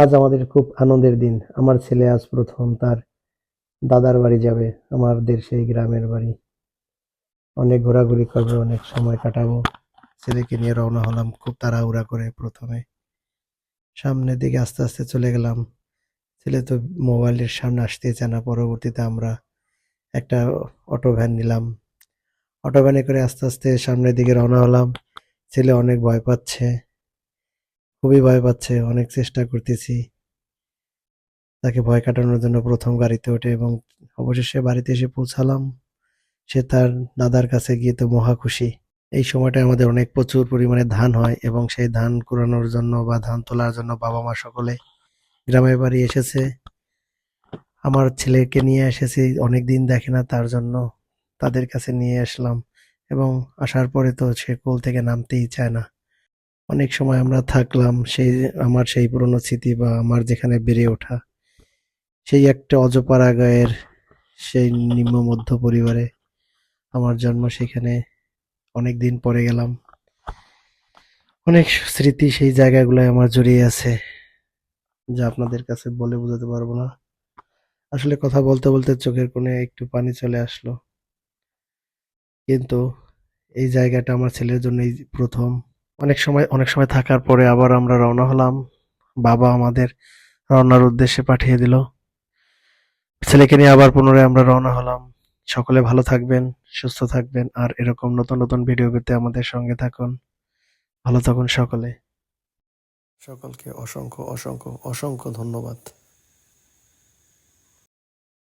আজ আমাদের খুব আনন্দের দিন। আমার ছেলে আজ প্রথম তার দাদার বাড়ি যাবে, আমাদের সেই গ্রামের বাড়ি। অনেক ঘোরাঘুরি করবে, অনেক সময় কাটাবো। ছেলেকে নিয়ে রওনা হলাম খুব তাড়াহুড়া করে। প্রথমে সামনের দিকে আস্তে আস্তে চলে গেলাম। ছেলে তো মোবাইলের সামনে আসতেই চায় না। পরবর্তীতে আমরা একটা অটো ভ্যান নিলাম। অটো ভ্যানে করে আস্তে আস্তে সামনের দিকে রওনা হলাম। ছেলে অনেক ভয় পাচ্ছে, খুবই ভয় পাচ্ছে। অনেক চেষ্টা করতেছি তাকে ভয় কাটানোর জন্য প্রথম গাড়িতে ওঠে, এবং অবশেষে বাড়িতে এসে পৌঁছালাম। সে তার দাদার কাছে গিয়ে তো মহা খুশি। এই সময়টা আমাদের অনেক প্রচুর পরিমাণে ধান হয়, এবং সেই ধান কুড়ানোর জন্য বা ধান তোলার জন্য বাবা মা সকলে গ্রামের বাড়ি এসেছে। আমার ছেলেকে নিয়ে এসেছি, অনেকদিন দেখে না, তার জন্য তাদের কাছে নিয়ে আসলাম। এবং আসার পরে তো সে কোল থেকে নামতেই চায় না। অনেক সময় আমরা থাকলাম, সেই আমার সেই পুরনো স্মৃতি বা আমার যেখানে বেড়ে ওঠা, সেই একটা অজপাড়া গাঁয়ের সেই নিম্ন মধ্য পরিবারে আমার জন্ম। সেখানে অনেক দিন পরে গেলাম। অনেক স্মৃতি সেই জায়গাগুলোয় আমার জড়িয়ে আছে, যা আপনাদের কাছে বলে বোঝাতে পারবো না। আসলে কথা বলতে বলতে চোখের কোণে একটু পানি চলে আসলো। কিন্তু এই জায়গাটা আমার ছেলের জন্য এই প্রথম। অনেক সময় থাকার পরে আবার আমরা রওনা হলাম। বাবা আমাদের রওনার উদ্দেশ্যে পাঠিয়ে দিল। ছেলেকে নিয়ে আবার পুনরায় আমরা রওনা হলাম। সকলে ভালো থাকবেন, সুস্থ থাকবেন, আর এরকম নতুন নতুন ভিডিও পেতে আমাদের সঙ্গে থাকুন। ভালো থাকুন সকলে। সকলকে অসংখ্য অসংখ্য অসংখ্য ধন্যবাদ।